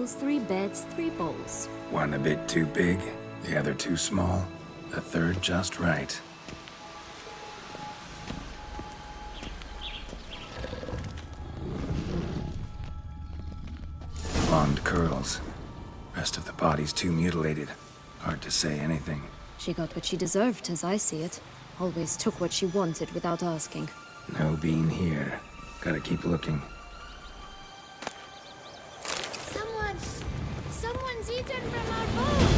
tables, 3 beds, 3 bowls. One a bit too big, the other too small, the third just right. Blonde curls. Rest of the body's too mutilated. Hard to say anything. She got what she deserved, as I see it. Always took what she wanted without asking. No bean here. Gotta keep looking. Someone's eaten from our boat!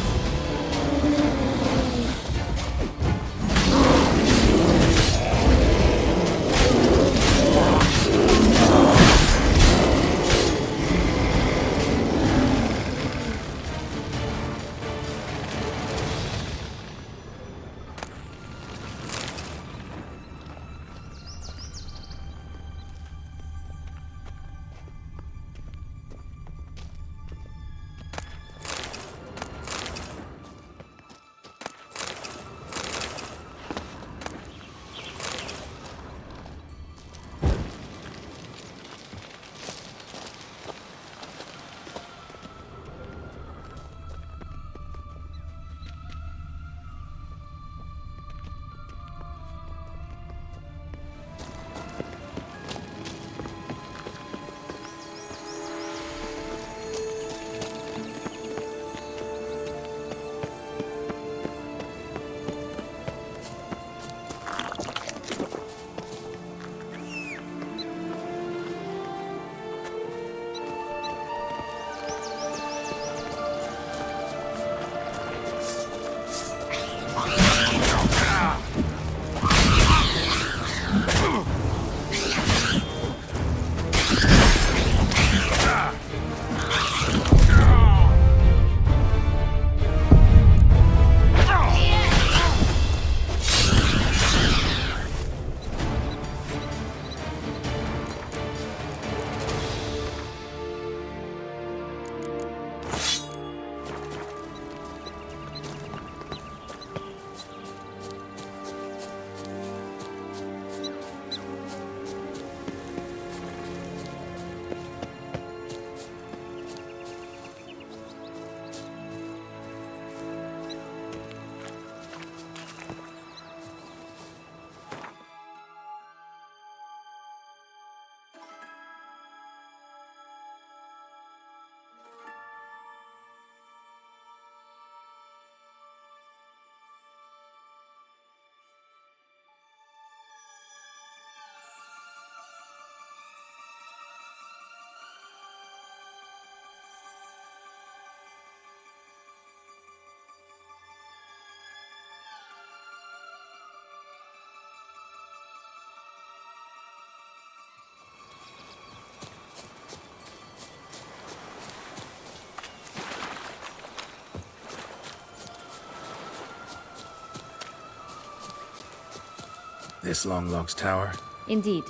This Longlock's tower? Indeed.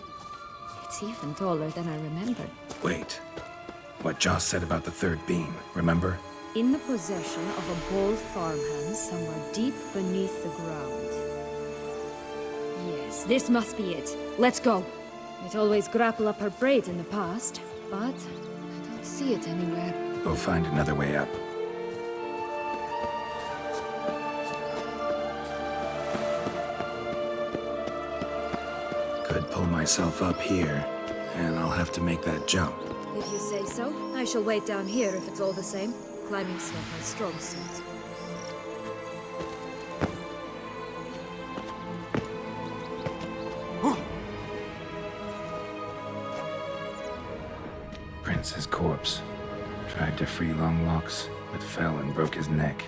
It's even taller than I remembered. Wait. What Joss said about the third beam, remember? In the possession of a bold farmhand somewhere deep beneath the ground. Yes, this must be it. Let's go. It always grapple up her braid in the past, but I don't see it anywhere. We'll find another way up. Could pull myself up here, and I'll have to make that jump. If you say so, I shall wait down here if it's all the same. Climbing's not my strong suit. Prince's corpse. Tried to free Longlocks, but fell and broke his neck.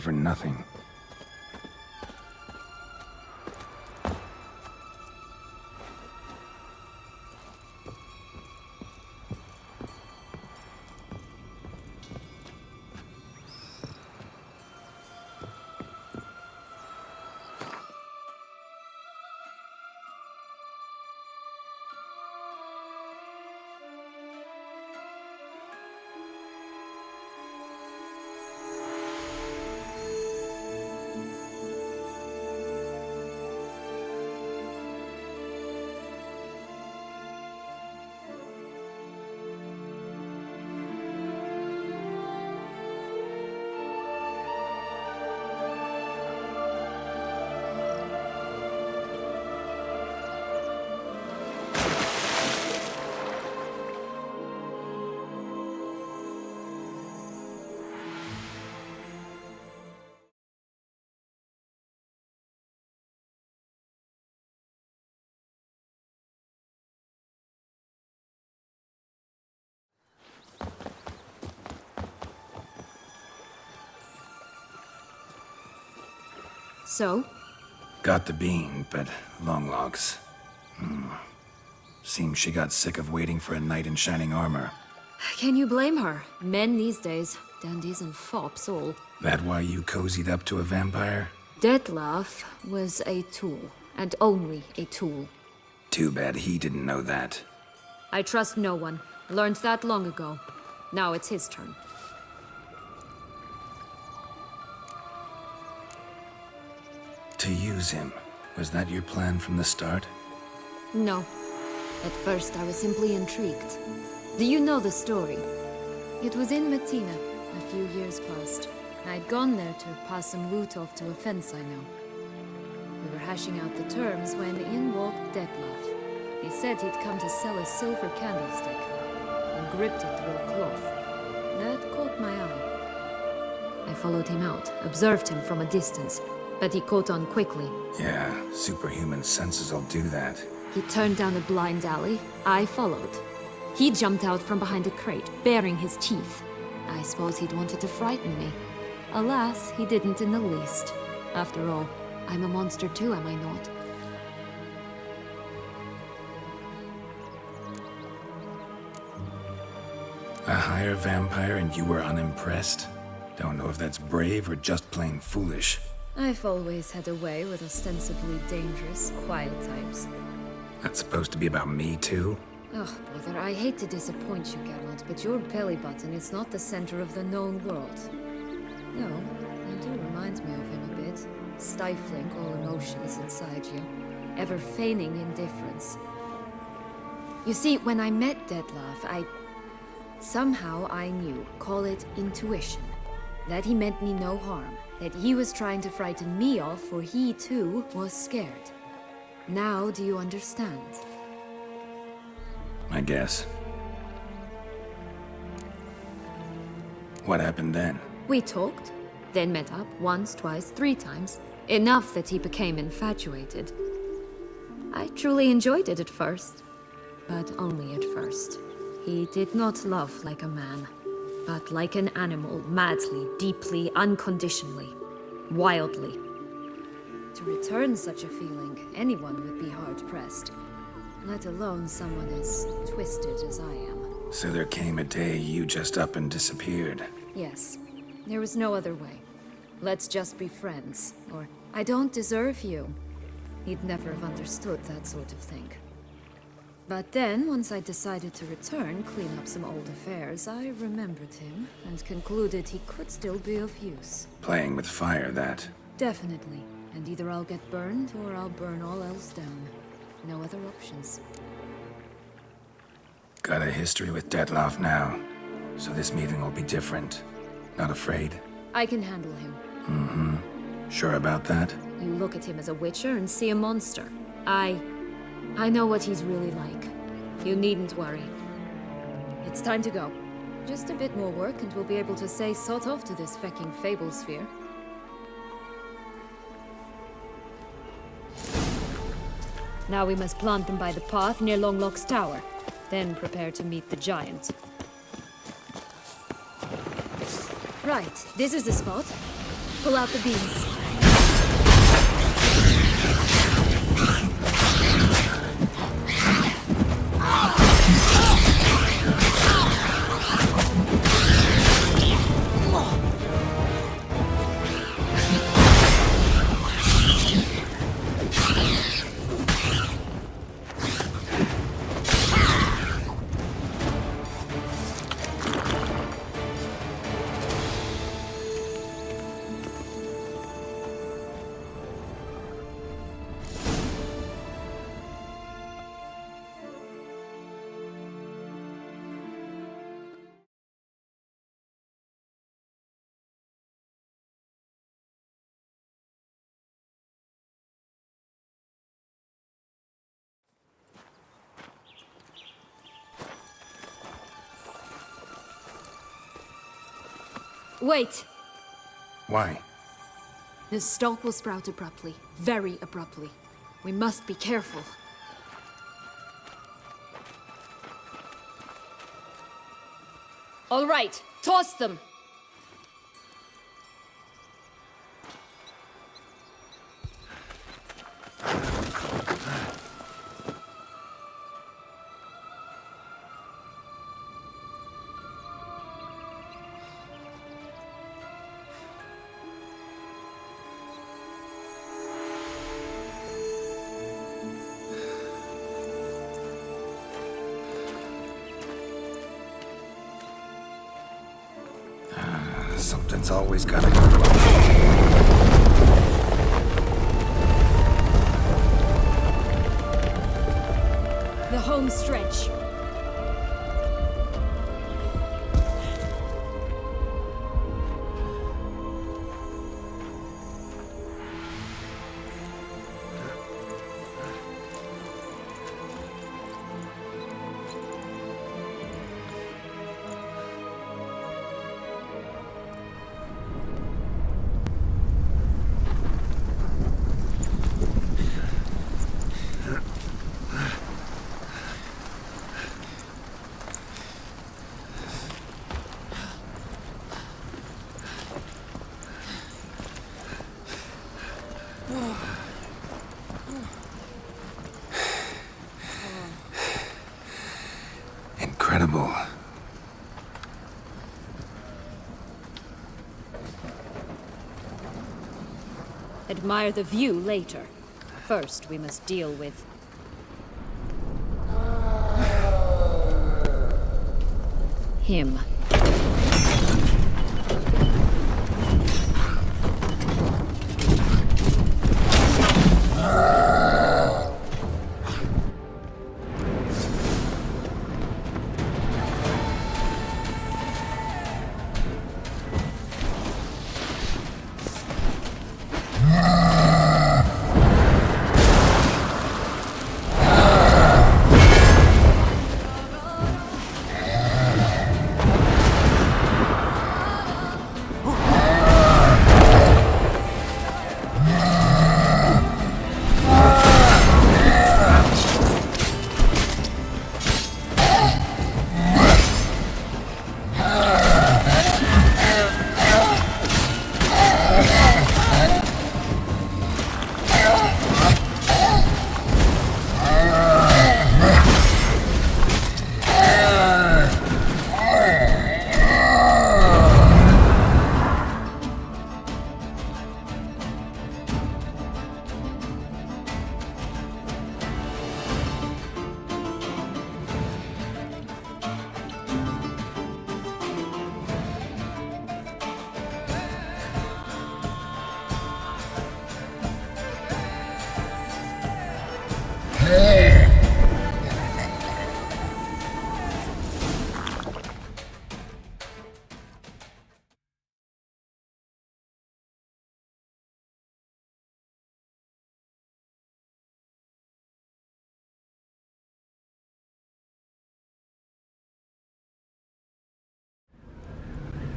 for nothing. So? Got the bean, but long logs. Seems she got sick of waiting for a knight in shining armor. Can you blame her? Men these days, dandies and fops all. That why you cozied up to a vampire? Dettlaff was a tool, and only a tool. Too bad he didn't know that. I trust no one. Learned that long ago. Now it's his turn. To use him. Was that your plan from the start? No. At first, I was simply intrigued. Do you know the story? It was in Metina, a few years past. I'd gone there to pass some loot off to a fence I know. We were hashing out the terms when in walked Dettlaff. He said he'd come to sell a silver candlestick, and gripped it through a cloth. That caught my eye. I followed him out, observed him from a distance, but he caught on quickly. Yeah, superhuman senses will do that. He turned down a blind alley. I followed. He jumped out from behind a crate, baring his teeth. I suppose he'd wanted to frighten me. Alas, he didn't in the least. After all, I'm a monster too, am I not? A higher vampire and you were unimpressed? Don't know if that's brave or just plain foolish. I've always had a way with ostensibly dangerous, quiet types. That's supposed to be about me too? Oh, brother, I hate to disappoint you, Geralt, but your belly button is not the center of the known world. No, you do remind me of him a bit. Stifling all emotions inside you. Ever feigning indifference. You see, when I met Dettlaff, somehow I knew, call it intuition, that he meant me no harm. That he was trying to frighten me off, for he too was scared. Now do you understand? I guess. What happened then? We talked, then met up once, twice, 3 times. Enough that he became infatuated. I truly enjoyed it at first, but only at first. He did not love like a man, but like an animal, madly, deeply, unconditionally, wildly. To return such a feeling, anyone would be hard-pressed, let alone someone as twisted as I am. So there came a day you just up and disappeared. Yes, there was no other way. Let's just be friends, or I don't deserve you. He'd never have understood that sort of thing. But then, once I decided to return, clean up some old affairs, I remembered him and concluded he could still be of use. Playing with fire, that. Definitely. And either I'll get burned or I'll burn all else down. No other options. Got a history with Dettlaff now, so this meeting will be different. Not afraid? I can handle him. Sure about that? You look at him as a witcher and see a monster. I know what he's really like. You needn't worry. It's time to go. Just a bit more work and we'll be able to say sort off to this fecking fable sphere. Now we must plant them by the path near Longlock's tower. Then prepare to meet the giant. Right, this is the spot. Pull out the beams. Wait! Why? The stalk will sprout abruptly. Very abruptly. We must be careful. All right, toss them! Something's always gotta go wrong. The home stretch. Incredible. Admire the view later. First, we must deal with... him.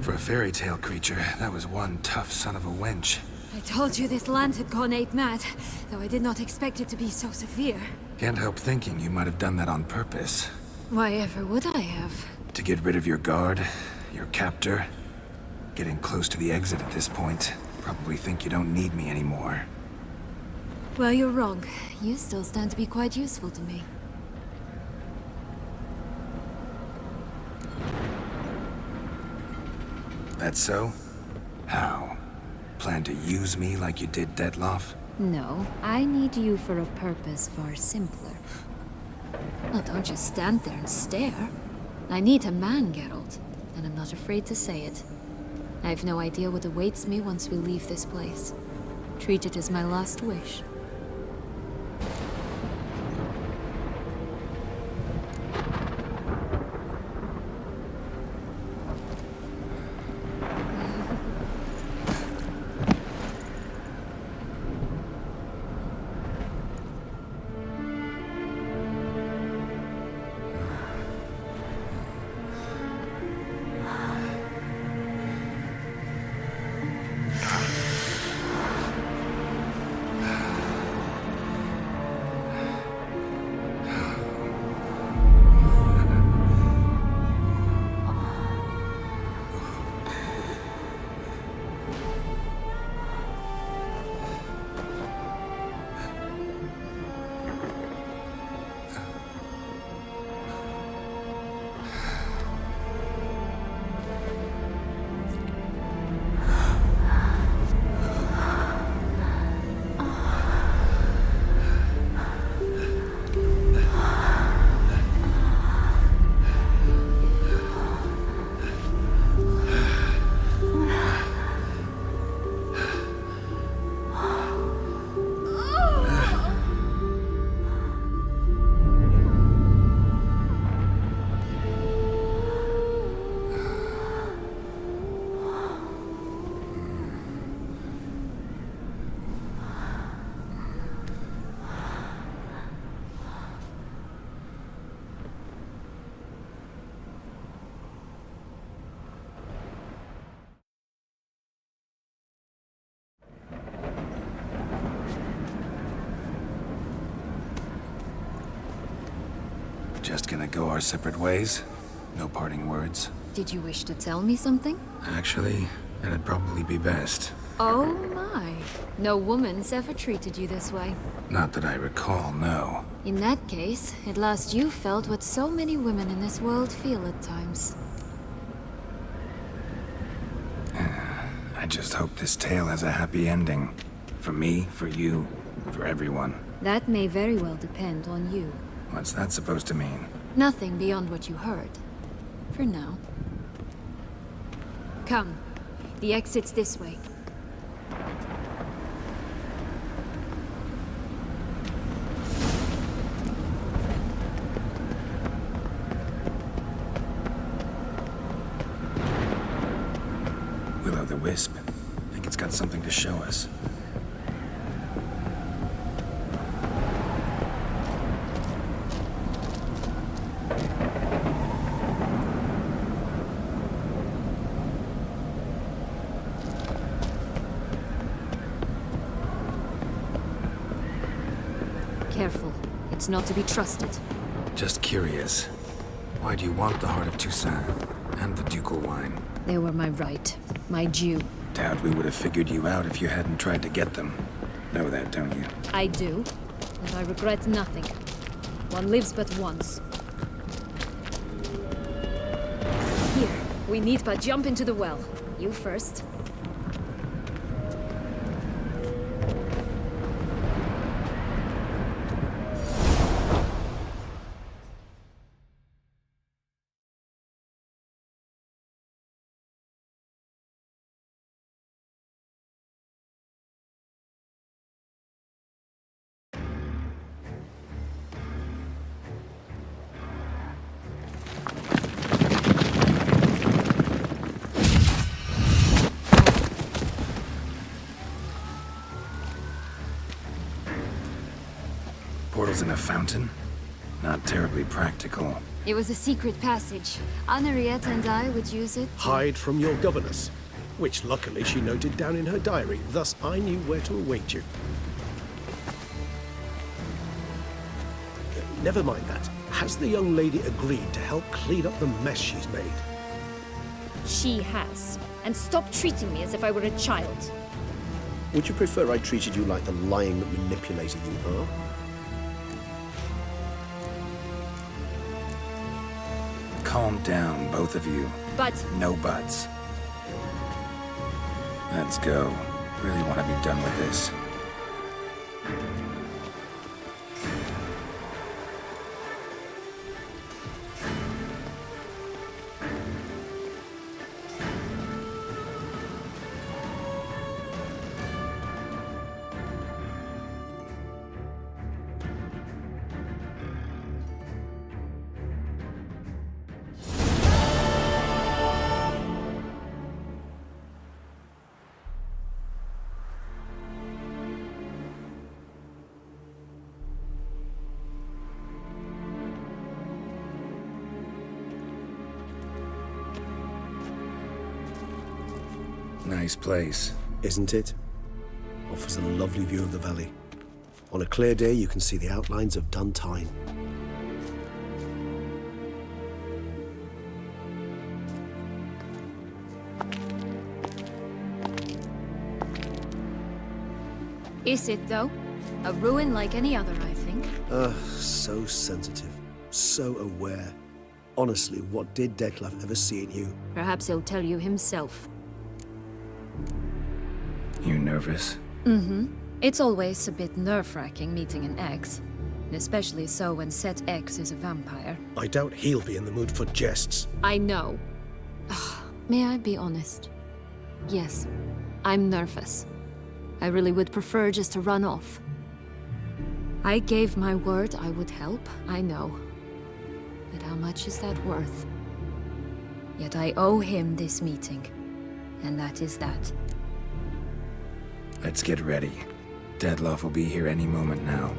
For a fairy tale creature, that was one tough son of a wench. I told you this land had gone ape mad, though I did not expect it to be so severe. Can't help thinking you might have done that on purpose. Why ever would I have? To get rid of your guard, your captor. Getting close to the exit at this point. Probably think you don't need me anymore. Well, you're wrong. You still stand to be quite useful to me. That so? How? Plan to use me like you did Detloff? No, I need you for a purpose far simpler. Well, don't just stand there and stare. I need a man, Geralt, and I'm not afraid to say it. I have no idea what awaits me once we leave this place. Treat it as my last wish. Just gonna go our separate ways? No parting words? Did you wish to tell me something? Actually, that'd probably be best. Oh my. No woman's ever treated you this way. Not that I recall, no. In that case, at last you felt what so many women in this world feel at times. I just hope this tale has a happy ending. For me, for you, for everyone. That may very well depend on you. What's that supposed to mean? Nothing beyond what you heard. For now. Come. The exit's this way. Will-o'-the-Wisp. Think it's got something to show us. Careful. It's not to be trusted. Just curious. Why do you want the Heart of Toussaint and the ducal wine? They were my right. My due. Doubt we would have figured you out if you hadn't tried to get them. Know that, don't you? I do. And I regret nothing. One lives but once. Here. We need but jump into the well. You first. Portals in a fountain? Not terribly practical. It was a secret passage. Anariette and I would use it. Hide from your governess, which luckily she noted down in her diary, thus I knew where to await you. Never mind that. Has the young lady agreed to help clean up the mess she's made? She has. And stop treating me as if I were a child. Would you prefer I treated you like the lying manipulator you are? Calm down, both of you. But No buts. Let's go. Really want to be done with this. Nice place. Isn't it? Offers a lovely view of the valley. On a clear day, you can see the outlines of Duntine. is it, though? A ruin like any other, I think. So sensitive. So aware. Honestly, what did Dettlaff ever see in you? Perhaps he'll tell you himself. You nervous? It's always a bit nerve-wracking meeting an ex. And especially so when said ex is a vampire. I doubt he'll be in the mood for jests. I know. May I be honest? Yes, I'm nervous. I really would prefer just to run off. I gave my word I would help, I know. But how much is that worth? Yet I owe him this meeting. And that is that. Let's get ready. Dettlaff will be here any moment now.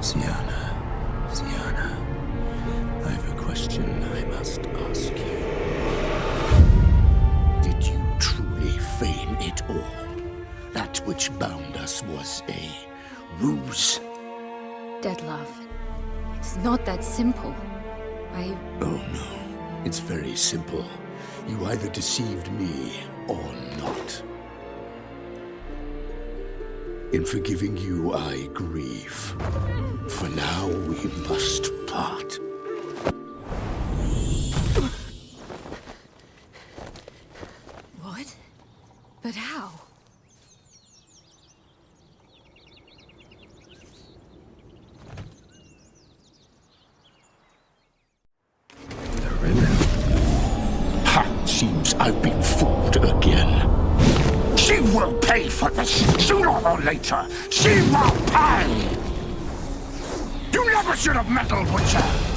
Sienna, I have a question I must ask you. Did you truly feign it all? That which bound us was a ruse? Dettlaff, it's not that simple. Oh no, it's very simple. You either deceived me or not. In forgiving you, I grieve. For now, we must part. What? But how? The ribbon. Ha! Seems I've been fooled again. She will pay for this, sooner or later. She will pay! You never should have meddled with her!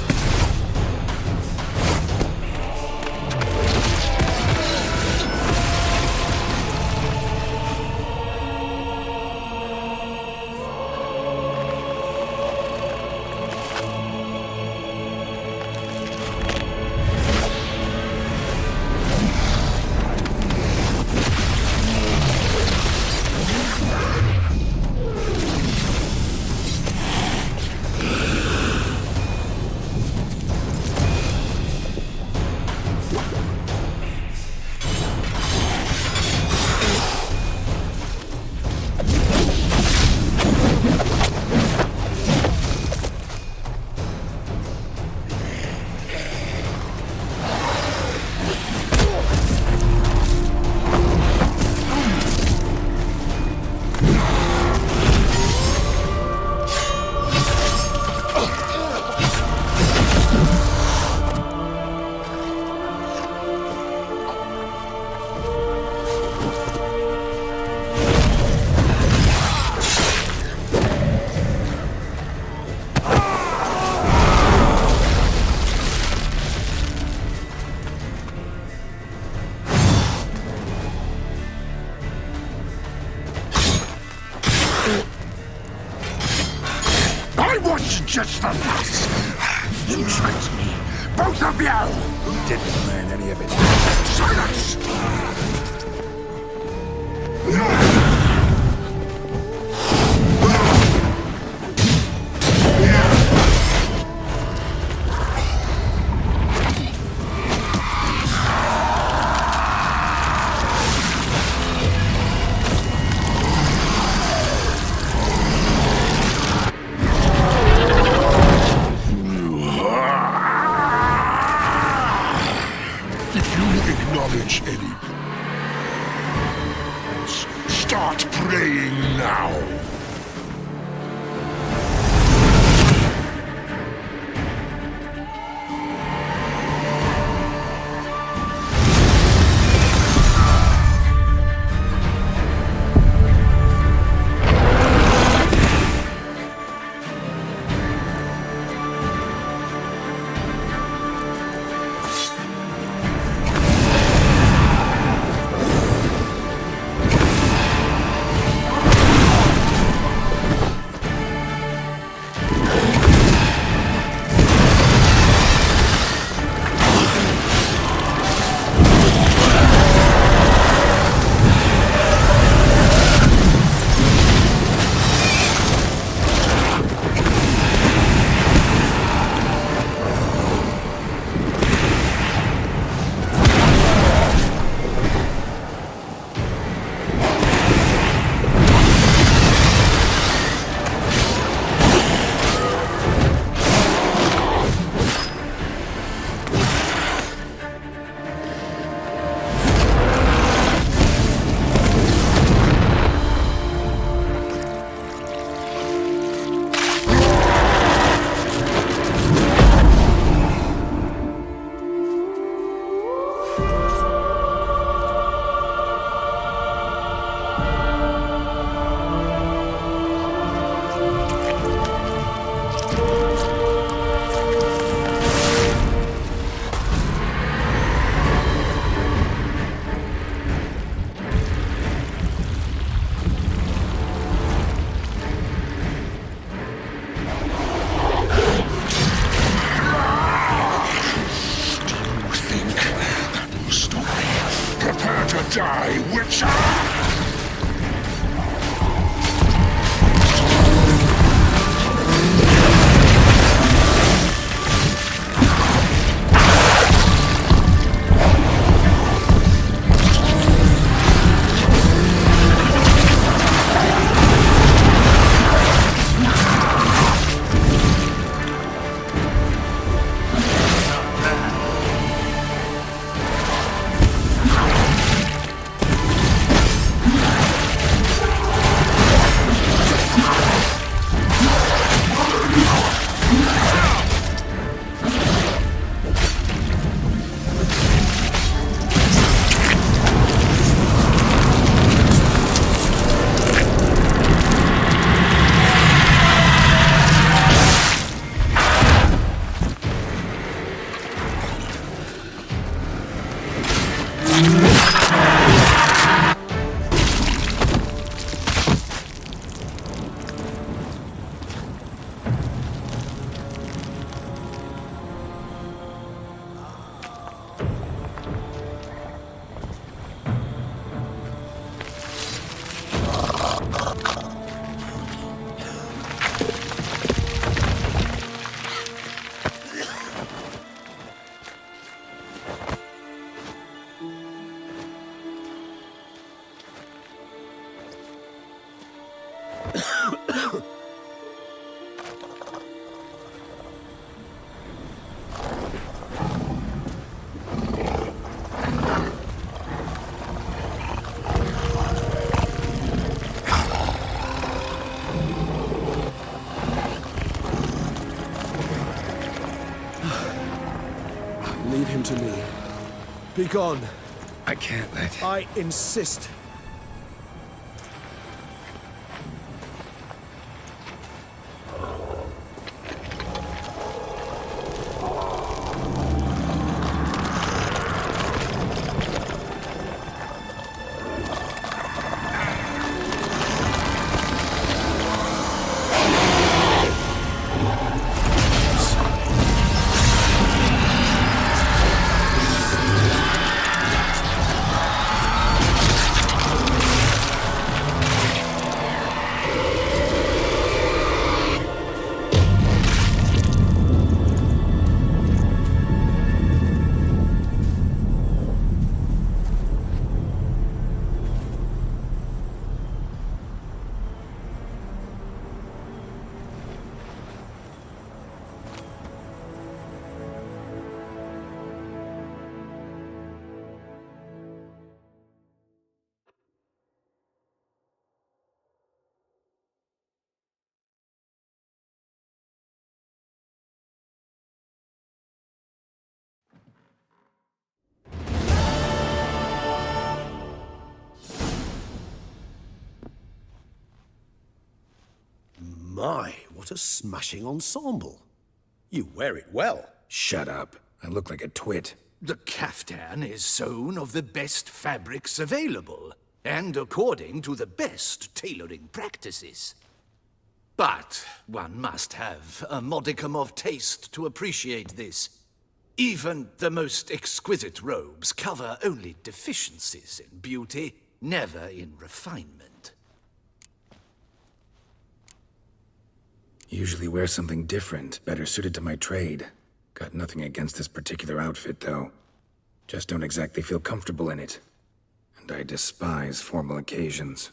just the best. You tricked me. Both of you! Didn't learn any of it. Silence! If you acknowledge any, start praying now. Die, Witcher! Leave him to me. Be gone. I can't let... I insist. My, what a smashing ensemble. You wear it well. Shut up. I look like a twit. The caftan is sewn of the best fabrics available, and according to the best tailoring practices. But one must have a modicum of taste to appreciate this. Even the most exquisite robes cover only deficiencies in beauty, never in refinement. Usually wear something different, better suited to my trade. Got nothing against this particular outfit, though. Just don't exactly feel comfortable in it. And I despise formal occasions.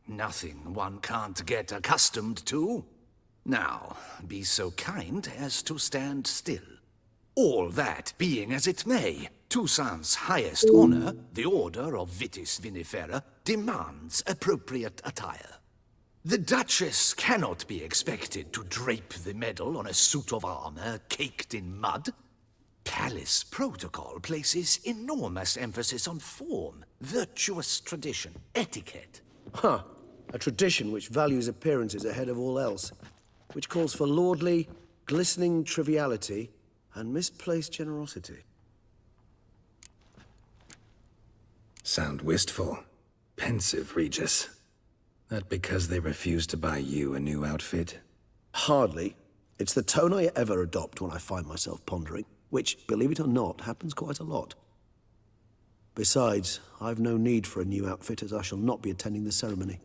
Nothing one can't get accustomed to. Now, be so kind as to stand still. All that being as it may, Toussaint's highest honor, the Order of Vitis Vinifera, demands appropriate attire. The Duchess cannot be expected to drape the medal on a suit of armor caked in mud. Palace protocol places enormous emphasis on form, virtuous tradition, etiquette. Huh. A tradition which values appearances ahead of all else. Which calls for lordly, glistening triviality and misplaced generosity. Sound wistful. Pensive, Regis. That because they refused to buy you a new outfit? Hardly. It's the tone I ever adopt when I find myself pondering, which, believe it or not, happens quite a lot. Besides, I've no need for a new outfit as I shall not be attending the ceremony.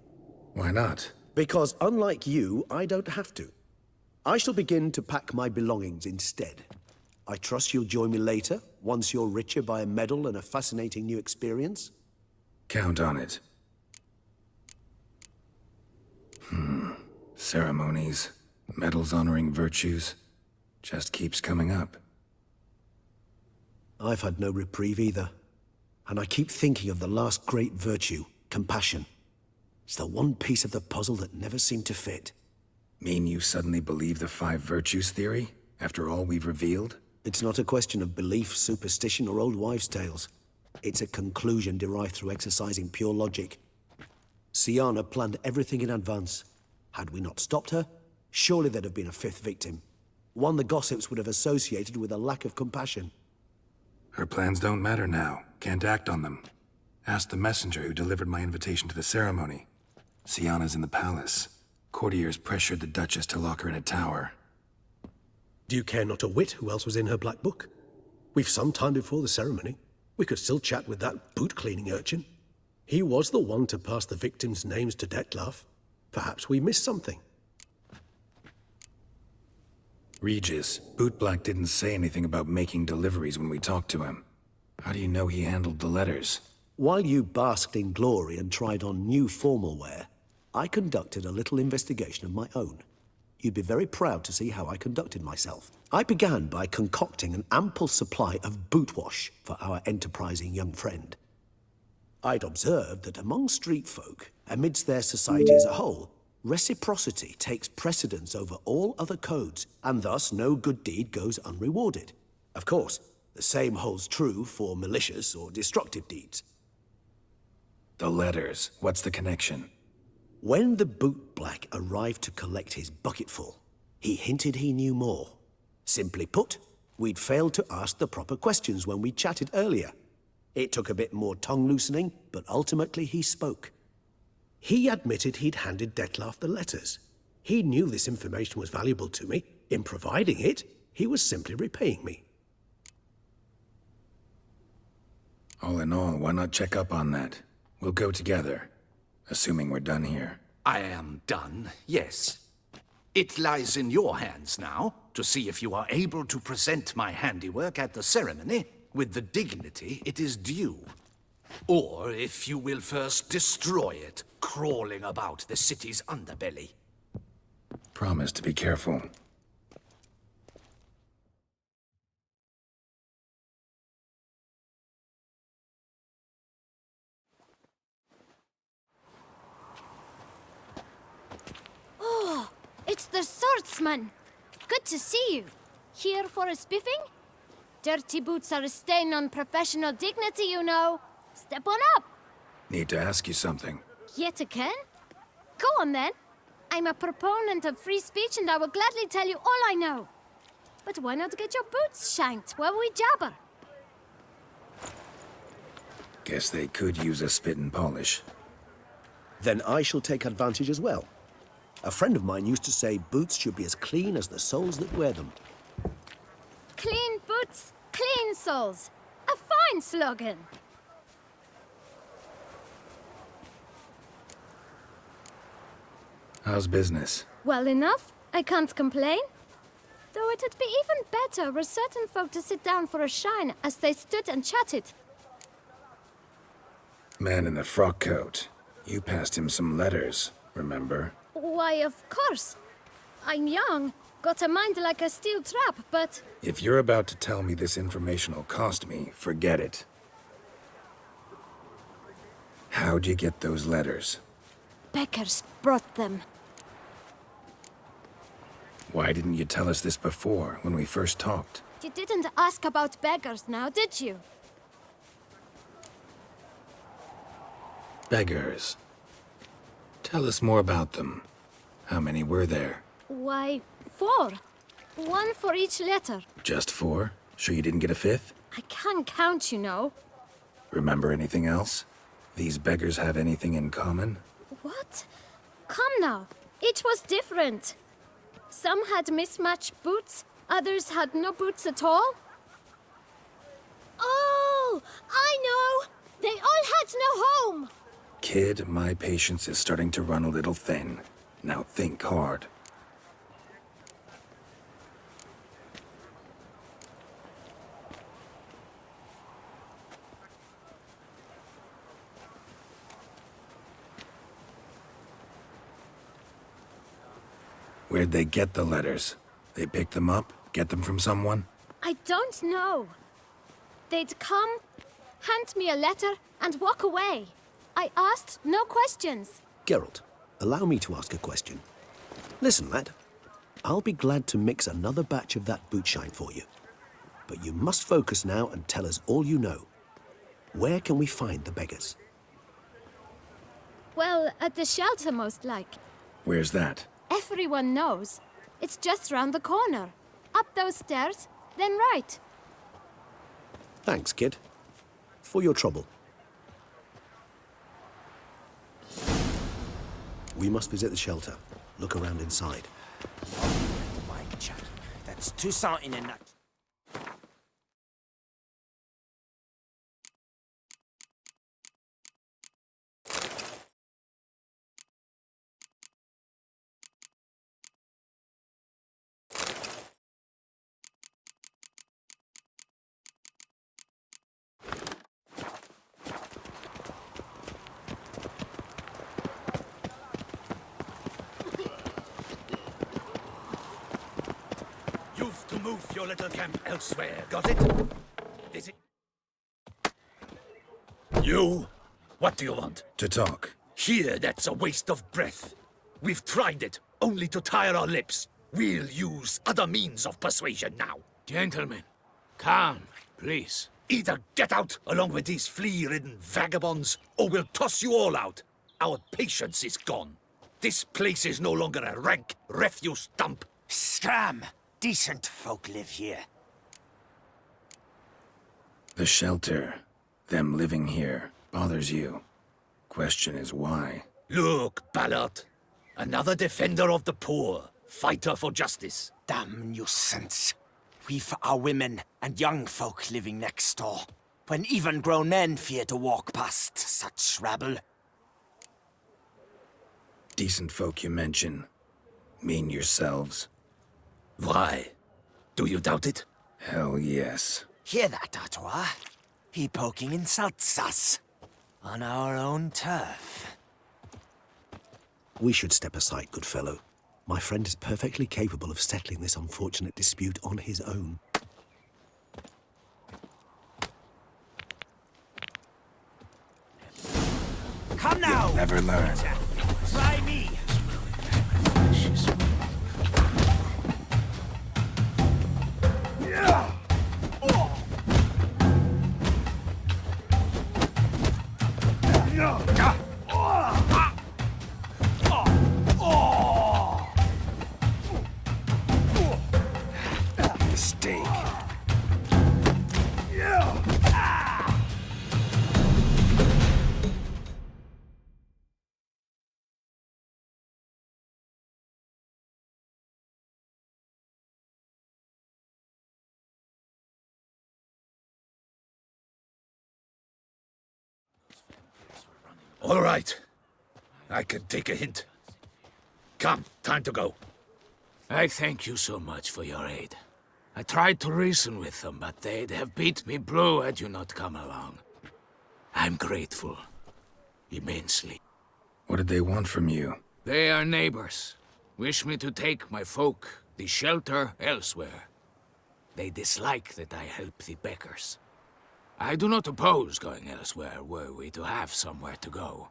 Why not? Because unlike you, I don't have to. I shall begin to pack my belongings instead. I trust you'll join me later, once you're richer by a medal and a fascinating new experience? Count on it. Ceremonies, medals honoring virtues, just keeps coming up. I've had no reprieve either. And I keep thinking of the last great virtue, compassion. It's the one piece of the puzzle that never seemed to fit. Mean you suddenly believe the 5 virtues theory, after all we've revealed? It's not a question of belief, superstition, or old wives' tales. It's a conclusion derived through exercising pure logic. Syanna planned everything in advance. Had we not stopped her, surely there'd have been a 5th victim. One the gossips would have associated with a lack of compassion. Her plans don't matter now. Can't act on them. Ask the messenger who delivered my invitation to the ceremony. Syanna's in the palace. Courtiers pressured the Duchess to lock her in a tower. Do you care not a whit who else was in her black book? We've some time before the ceremony. We could still chat with that boot-cleaning urchin. He was the one to pass the victims' names to Dettlaff. Perhaps we missed something. Regis, Bootblack didn't say anything about making deliveries when we talked to him. How do you know he handled the letters? While you basked in glory and tried on new formal wear, I conducted a little investigation of my own. You'd be very proud to see how I conducted myself. I began by concocting an ample supply of boot wash for our enterprising young friend. I'd observed that among street folk, amidst their society as a whole, reciprocity takes precedence over all other codes, and thus no good deed goes unrewarded. Of course, the same holds true for malicious or destructive deeds. The letters. What's the connection? When the bootblack arrived to collect his bucketful, he hinted he knew more. Simply put, we'd failed to ask the proper questions when we chatted earlier. It took a bit more tongue-loosening, but ultimately he spoke. He admitted he'd handed Dettlaff the letters. He knew this information was valuable to me. In providing it, he was simply repaying me. All in all, why not check up on that? We'll go together, assuming we're done here. I am done, yes. It lies in your hands now to see if you are able to present my handiwork at the ceremony with the dignity it is due. Or if you will first destroy it, crawling about the city's underbelly. Promise to be careful. Oh, it's the swordsman. Good to see you. Here for a spiffing? Dirty boots are a stain on professional dignity, you know. Step on up. Need to ask you something. Yet again? Go on then. I'm a proponent of free speech and I will gladly tell you all I know. But why not get your boots shanked while we jabber? Guess they could use a spit and polish. Then I shall take advantage as well. A friend of mine used to say boots should be as clean as the soles that wear them. Clean boots, clean soles. A fine slogan. How's business? Well enough. I can't complain. Though it'd be even better were certain folk to sit down for a shine as they stood and chatted. Man in the frock coat. You passed him some letters, remember? Why, of course. I'm young, got a mind like a steel trap, but... If you're about to tell me this information will cost me, forget it. How'd you get those letters? Beggars brought them. Why didn't you tell us this before, when we first talked? You didn't ask about beggars now, did you? Beggars. Tell us more about them. How many were there? Why, 4. 1 for each letter. Just 4? Sure you didn't get a 5th? I can't count, you know. Remember anything else? These beggars have anything in common? What? Come now. Each was different. Some had mismatched boots, others had no boots at all. Oh, I know! They all had no home! Kid, my patience is starting to run a little thin. Now think hard. Where'd they get the letters? They pick them up? Get them from someone? I don't know. They'd come, hand me a letter, and walk away. I asked no questions. Geralt, allow me to ask a question. Listen, lad. I'll be glad to mix another batch of that boot shine for you. But you must focus now and tell us all you know. Where can we find the beggars? Well, at the shelter, most like. Where's that? Everyone knows. It's just round the corner. Up those stairs, then right. Thanks, kid. For your trouble. We must visit the shelter. Look around inside. That's Toussaint in a nut. You've to move your little camp elsewhere, got it? Is it... You? What do you want? To talk. Here, that's a waste of breath. We've tried it, only to tire our lips. We'll use other means of persuasion now. Gentlemen, calm, please. Either get out along with these flea-ridden vagabonds, or we'll toss you all out. Our patience is gone. This place is no longer a rank refuse dump. Scram! Decent folk live here. The shelter, them living here, bothers you. Question is why? Look, Ballard. Another defender of the poor. Fighter for justice. Damn nuisance. We've our women and young folk living next door, when even grown men fear to walk past such rabble. Decent folk you mention. Mean yourselves. Why? Do you doubt it? Hell yes. Hear that, Artois? He poking insults us. On our own turf. We should step aside, good fellow. My friend is perfectly capable of settling this unfortunate dispute on his own. Come now! Never learn. Try me! All right. I can take a hint. Come, time to go. I thank you so much for your aid. I tried to reason with them, but they'd have beat me blue had you not come along. I'm grateful. Immensely. What did they want from you? They are neighbors. Wish me to take my folk, the shelter, elsewhere. They dislike that I help the beggars. I do not oppose going elsewhere were we to have somewhere to go.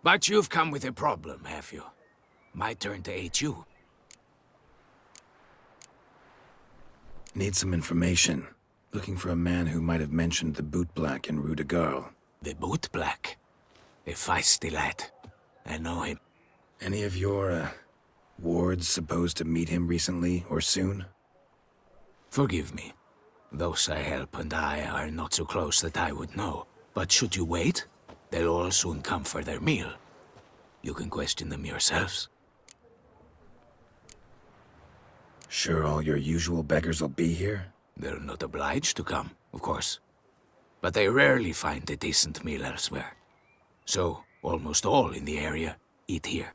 But you've come with a problem, have you? My turn to aid you. Need some information. Looking for a man who might have mentioned the Boot Black in Rue de Garl. The Boot Black? A feisty lad. I know him. Any of your, wards supposed to meet him recently or soon? Forgive me. Those I help and I are not so close that I would know. But should you wait, they'll all soon come for their meal. You can question them yourselves. Sure all your usual beggars will be here? They're not obliged to come, of course. But they rarely find a decent meal elsewhere. So, almost all in the area eat here.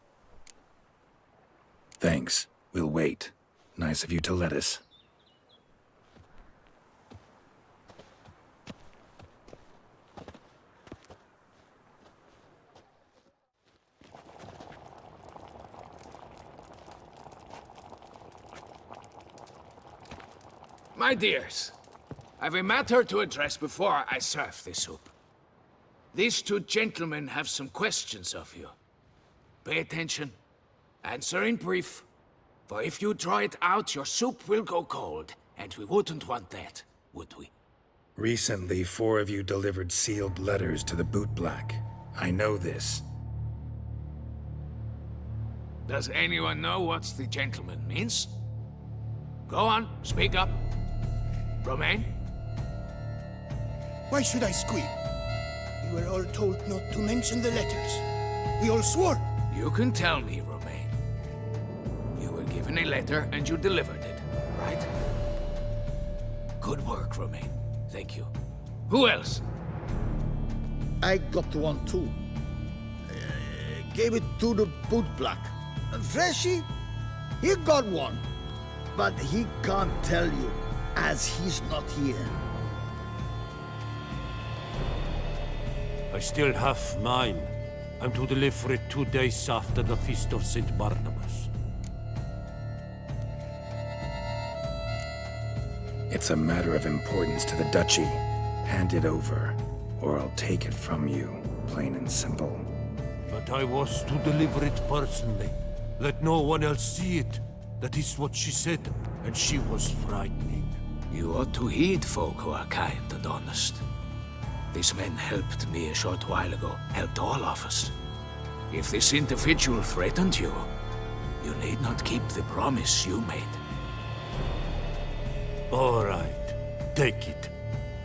Thanks. We'll wait. Nice of you to let us. My dears, I've a matter to address before I serve the soup. These two gentlemen have some questions of you. Pay attention. Answer in brief. For if you draw it out, your soup will go cold. And we wouldn't want that, would we? Recently, 4 of you delivered sealed letters to the Boot Black. I know this. Does anyone know what the gentleman means? Go on, speak up. Romain? Why should I squeal? We were all told not to mention the letters. We all swore. You can tell me, Romain. You were given a letter and you delivered it, right? Good work, Romain. Thank you. Who else? I got one too. Gave it to the Boot Black. Freshy, he got one. But he can't tell you, as he's not here. I still have mine. I'm to deliver it 2 days after the Feast of St. Barnabas. It's a matter of importance to the Duchy. Hand it over, or I'll take it from you, plain and simple. But I was to deliver it personally. Let no one else see it. That is what she said, and she was frightening. You ought to heed folk who are kind and honest. These men helped me a short while ago, helped all of us. If this individual threatened you, you need not keep the promise you made. All right, take it.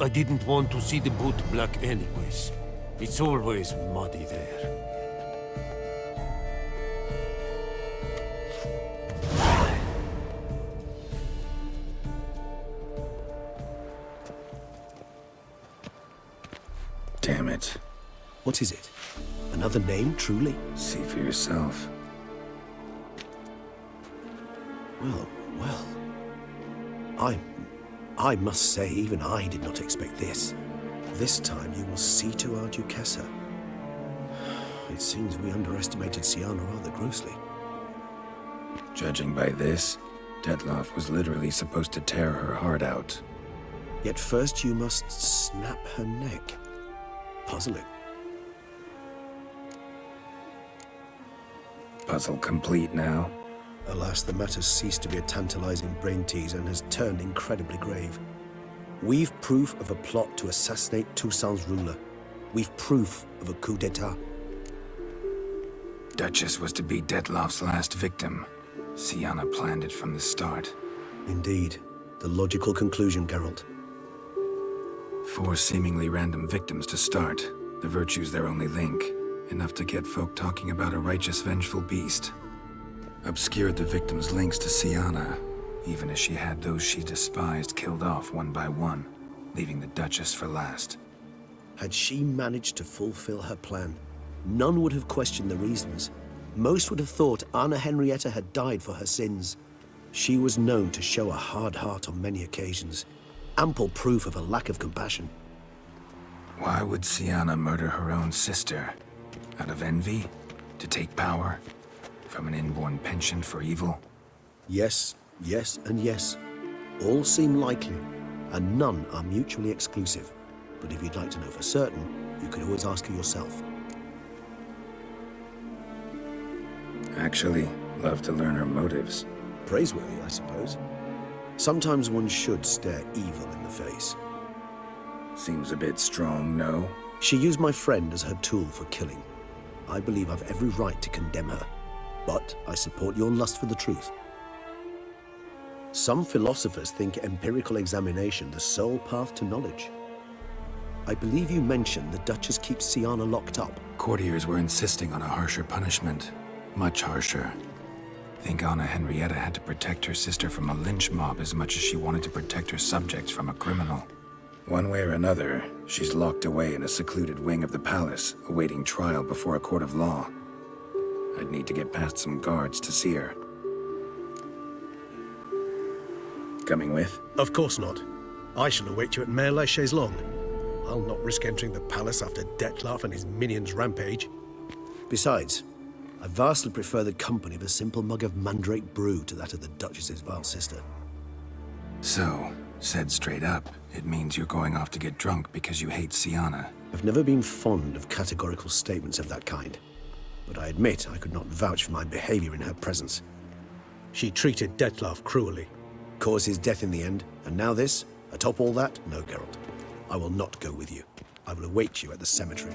I didn't want to see the Boot Black anyways. It's always muddy there. Damn it. What is it? Another name, truly? See for yourself. Well. I must say, even I did not expect this. This time you will see to our Duquesa. It seems we underestimated Syanna rather grossly. Judging by this, Detloff was literally supposed to tear her heart out. Yet first you must snap her neck. Puzzling. Puzzle complete now. Alas, the matter's ceased to be a tantalizing brain tease and has turned incredibly grave. We've proof of a plot to assassinate Toussaint's ruler. We've proof of a coup d'etat. Duchess was to be Detloff's last victim. Syanna planned it from the start. Indeed. The logical conclusion, Geralt. 4 seemingly random victims to start. The virtue's their only link. Enough to get folk talking about a righteous, vengeful beast. Obscured the victims' links to Syanna, even as she had those she despised killed off one by one, leaving the Duchess for last. Had she managed to fulfill her plan, None would have questioned the reasons. Most would have thought Anna Henrietta had died for her sins. She was known to show a hard heart on many occasions. Ample proof of a lack of compassion. Why would Siana murder her own sister? Out of envy? To take power? From an inborn penchant for evil? Yes, yes, and yes. All seem likely, and none are mutually exclusive. But if you'd like to know for certain, you could always ask her yourself. Actually, love to learn her motives. Praiseworthy, I suppose. Sometimes one should stare evil in the face. Seems a bit strong, no? She used my friend as her tool for killing. I believe I've every right to condemn her, but I support your lust for the truth. Some philosophers think empirical examination the sole path to knowledge. I believe you mentioned the Duchess keeps Siana locked up. Courtiers were insisting on a harsher punishment. Much harsher. Think Anna Henrietta had to protect her sister from a lynch mob as much as she wanted to protect her subjects from a criminal. One way or another, she's locked away in a secluded wing of the palace, awaiting trial before a court of law. I'd need to get past some guards to see her. Coming with? Of course not. I shall await you at Mare la Chaise-Longue. I'll not risk entering the palace after Dettlaff and his minions rampage. Besides, I vastly prefer the company of a simple mug of mandrake brew to that of the Duchess's vile sister. So, said straight up, it means you're going off to get drunk because you hate Siana. I've never been fond of categorical statements of that kind, but I admit I could not vouch for my behavior in her presence. She treated Dettlaff cruelly. Caused his death in the end, and now this? Atop all that? No, Geralt. I will not go with you. I will await you at the cemetery.